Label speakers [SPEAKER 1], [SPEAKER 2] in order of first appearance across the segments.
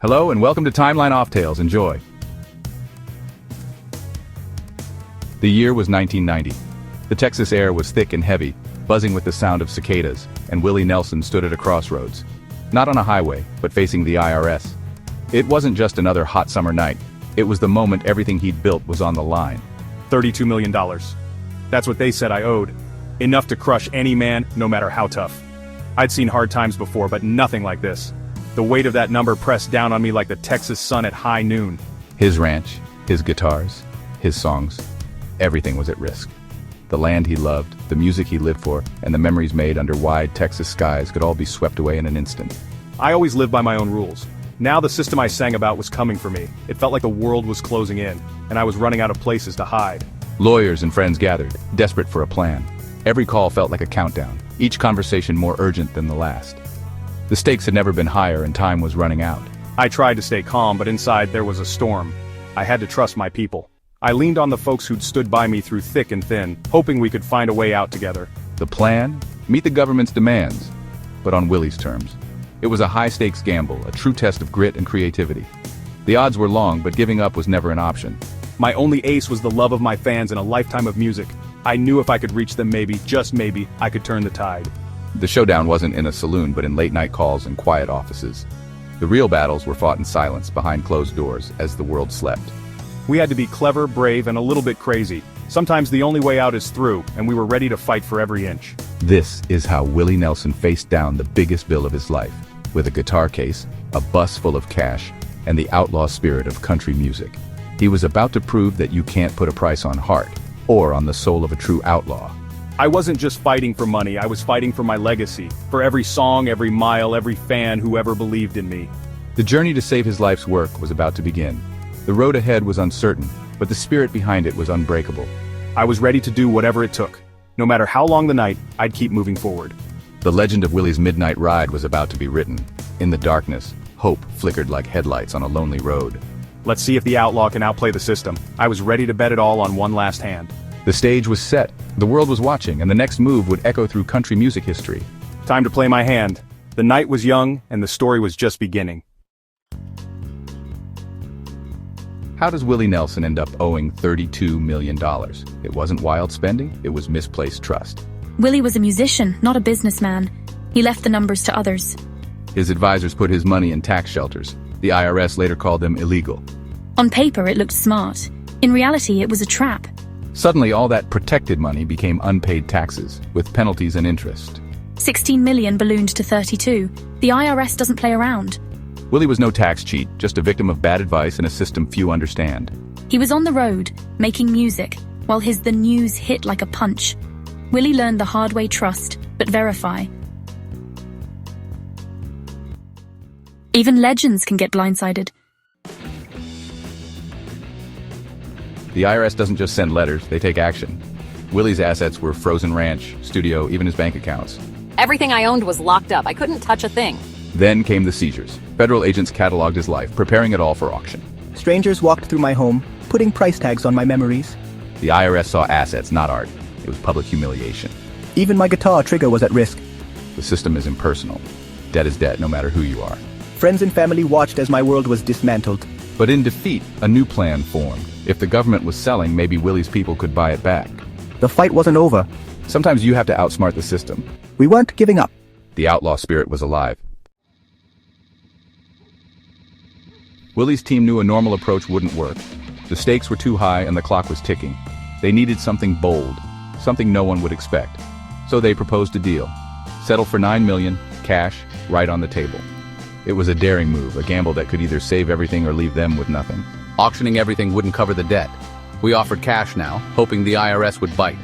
[SPEAKER 1] Hello and welcome to Timeline Off Tales. Enjoy. The year was 1990. The Texas air was thick and heavy, buzzing with the sound of cicadas, and Willie Nelson stood at a crossroads. Not on a highway, but facing the IRS. It wasn't just another hot summer night. It was the moment everything he'd built was on the line.
[SPEAKER 2] $32 million. That's what they said I owed. Enough to crush any man, no matter how tough. I'd seen hard times before, but nothing like this. The weight of that number pressed down on me like the Texas sun at high noon.
[SPEAKER 1] His ranch, his guitars, his songs, everything was at risk. The land he loved, the music he lived for, and the memories made under wide Texas skies could all be swept away in an instant.
[SPEAKER 2] I always lived by my own rules. Now the system I sang about was coming for me. It felt like the world was closing in, and I was running out of places to hide.
[SPEAKER 1] Lawyers and friends gathered, desperate for a plan. Every call felt like a countdown, each conversation more urgent than the last. The stakes had never been higher and time was running out.
[SPEAKER 2] I tried to stay calm, but inside there was a storm. I had to trust my people. I leaned on the folks who'd stood by me through thick and thin, hoping we could find a way out together.
[SPEAKER 1] The plan? Meet the government's demands, but on Willie's terms. It was a high-stakes gamble, a true test of grit and creativity. The odds were long, but giving up was never an option.
[SPEAKER 2] My only ace was the love of my fans and a lifetime of music. I knew if I could reach them maybe, just maybe, I could turn the tide.
[SPEAKER 1] The showdown wasn't in a saloon but in late-night calls and quiet offices. The real battles were fought in silence behind closed doors as the world slept.
[SPEAKER 2] We had to be clever, brave, and a little bit crazy. Sometimes the only way out is through, and we were ready to fight for every inch.
[SPEAKER 1] This is how Willie Nelson faced down the biggest bill of his life, with a guitar case, a bus full of cash, and the outlaw spirit of country music. He was about to prove that you can't put a price on heart, or on the soul of a true outlaw.
[SPEAKER 2] I wasn't just fighting for money, I was fighting for my legacy, for every song, every mile, every fan who ever believed in me.
[SPEAKER 1] The journey to save his life's work was about to begin. The road ahead was uncertain, but the spirit behind it was unbreakable.
[SPEAKER 2] I was ready to do whatever it took. No matter how long the night, I'd keep moving forward.
[SPEAKER 1] The legend of Willie's midnight ride was about to be written. In the darkness, hope flickered like headlights on a lonely road.
[SPEAKER 2] Let's see if the outlaw can outplay the system. I was ready to bet it all on one last hand.
[SPEAKER 1] The stage was set, the world was watching, and the next move would echo through country music history.
[SPEAKER 2] Time to play my hand. The night was young, and the story was just beginning.
[SPEAKER 1] How does Willie Nelson end up owing $32 million? It wasn't wild spending, it was misplaced trust.
[SPEAKER 3] Willie was a musician, not a businessman. He left the numbers to others.
[SPEAKER 1] His advisors put his money in tax shelters. The IRS later called them illegal.
[SPEAKER 3] On paper, it looked smart. In reality, it was a trap.
[SPEAKER 1] Suddenly, all that protected money became unpaid taxes, with penalties and interest.
[SPEAKER 3] 16 million ballooned to 32. The IRS doesn't play around.
[SPEAKER 1] Willie was no tax cheat, just a victim of bad advice and a system few understand.
[SPEAKER 3] He was on the road, making music, while the news hit like a punch. Willie learned the hard way: trust, but verify. Even legends can get blindsided.
[SPEAKER 1] The IRS doesn't just send letters, they take action. Willie's assets were frozen ranch, studio, even his bank accounts.
[SPEAKER 4] Everything I owned was locked up. I couldn't touch a thing.
[SPEAKER 1] Then came the seizures. Federal agents cataloged his life, preparing it all for auction.
[SPEAKER 5] Strangers walked through my home, putting price tags on my memories.
[SPEAKER 1] The IRS saw assets, not art. It was public humiliation.
[SPEAKER 5] Even my guitar trigger was at risk.
[SPEAKER 1] The system is impersonal. Debt is debt, no matter who you are.
[SPEAKER 5] Friends and family watched as my world was dismantled.
[SPEAKER 1] But in defeat, a new plan formed. If the government was selling, maybe Willie's people could buy it back.
[SPEAKER 5] The fight wasn't over.
[SPEAKER 1] Sometimes you have to outsmart the system.
[SPEAKER 5] We weren't giving up.
[SPEAKER 1] The outlaw spirit was alive. Willie's team knew a normal approach wouldn't work. The stakes were too high and the clock was ticking. They needed something bold, something no one would expect. So they proposed a deal. Settle for $9 million, cash, right on the table. It was a daring move, a gamble that could either save everything or leave them with nothing.
[SPEAKER 6] Auctioning everything wouldn't cover the debt. We offered cash now, hoping the IRS would bite.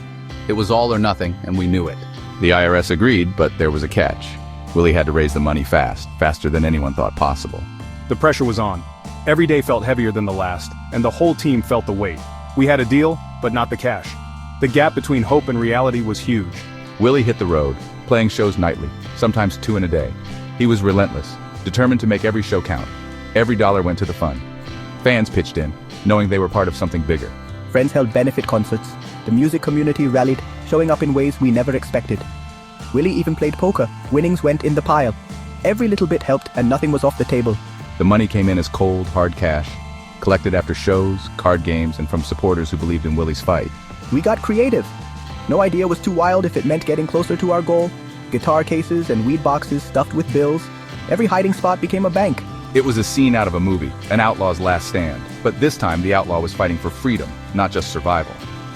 [SPEAKER 6] It was all or nothing, and we knew it.
[SPEAKER 1] The IRS agreed, but there was a catch. Willie had to raise the money fast, faster than anyone thought possible.
[SPEAKER 2] The pressure was on. Every day felt heavier than the last, and the whole team felt the weight. We had a deal, but not the cash. The gap between hope and reality was huge.
[SPEAKER 1] Willie hit the road, playing shows nightly, sometimes 2 in a day. He was relentless, determined to make every show count. Every dollar went to the fund. Fans pitched in, knowing they were part of something bigger.
[SPEAKER 5] Friends held benefit concerts. The music community rallied, showing up in ways we never expected. Willie even played poker. Winnings went in the pile. Every little bit helped and nothing was off the table.
[SPEAKER 1] The money came in as cold, hard cash, collected after shows, card games, and from supporters who believed in Willie's fight.
[SPEAKER 5] We got creative. No idea was too wild if it meant getting closer to our goal. Guitar cases and weed boxes stuffed with bills. Every hiding spot became a bank.
[SPEAKER 1] It was a scene out of a movie, an outlaw's last stand. But this time, the outlaw was fighting for freedom, not just survival.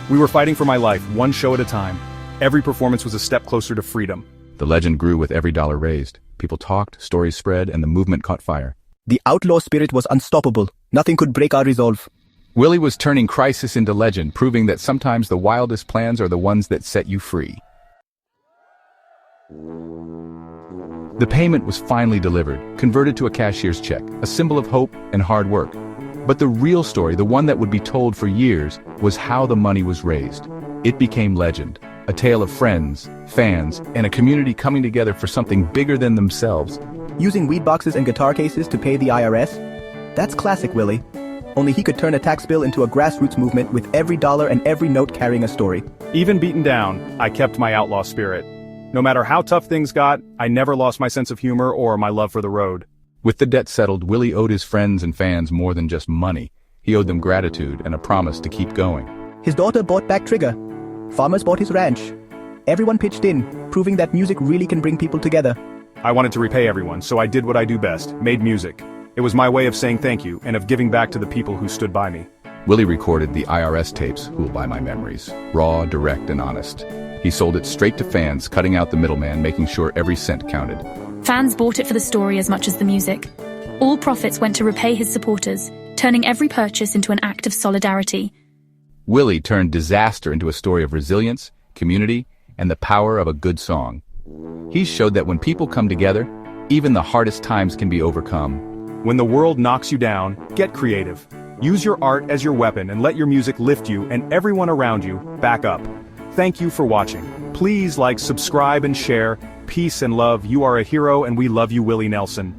[SPEAKER 2] We were fighting for my life, one show at a time. Every performance was a step closer to freedom.
[SPEAKER 1] The legend grew with every dollar raised. People talked, stories spread, and the movement caught fire.
[SPEAKER 5] The outlaw spirit was unstoppable. Nothing could break our resolve.
[SPEAKER 1] Willie was turning crisis into legend, proving that sometimes the wildest plans are the ones that set you free. The payment was finally delivered, converted to a cashier's check, a symbol of hope and hard work. But the real story, the one that would be told for years, was how the money was raised. It became legend, a tale of friends, fans, and a community coming together for something bigger than themselves.
[SPEAKER 5] Using weed boxes and guitar cases to pay the IRS? That's classic Willie. Only he could turn a tax bill into a grassroots movement with every dollar and every note carrying a story.
[SPEAKER 2] Even beaten down, I kept my outlaw spirit. No matter how tough things got, I never lost my sense of humor or my love for the road.
[SPEAKER 1] With the debt settled, Willie owed his friends and fans more than just money. He owed them gratitude and a promise to keep going.
[SPEAKER 5] His daughter bought back Trigger. Farmers bought his ranch. Everyone pitched in, proving that music really can bring people together.
[SPEAKER 2] I wanted to repay everyone, so I did what I do best, made music. It was my way of saying thank you and of giving back to the people who stood by me.
[SPEAKER 1] Willie recorded the IRS tapes, Who'll Buy My Memories. Raw, direct, and honest. He sold it straight to fans, cutting out the middleman, making sure every cent counted.
[SPEAKER 3] Fans bought it for the story as much as the music. All profits went to repay his supporters, turning every purchase into an act of solidarity.
[SPEAKER 1] Willie turned disaster into a story of resilience, community, and the power of a good song. He showed that when people come together, even the hardest times can be overcome.
[SPEAKER 2] When the world knocks you down, get creative. Use your art as your weapon and let your music lift you and everyone around you back up. Thank you for watching. Please like, subscribe, and share. Peace and love. You are a hero and we love you, Willie Nelson.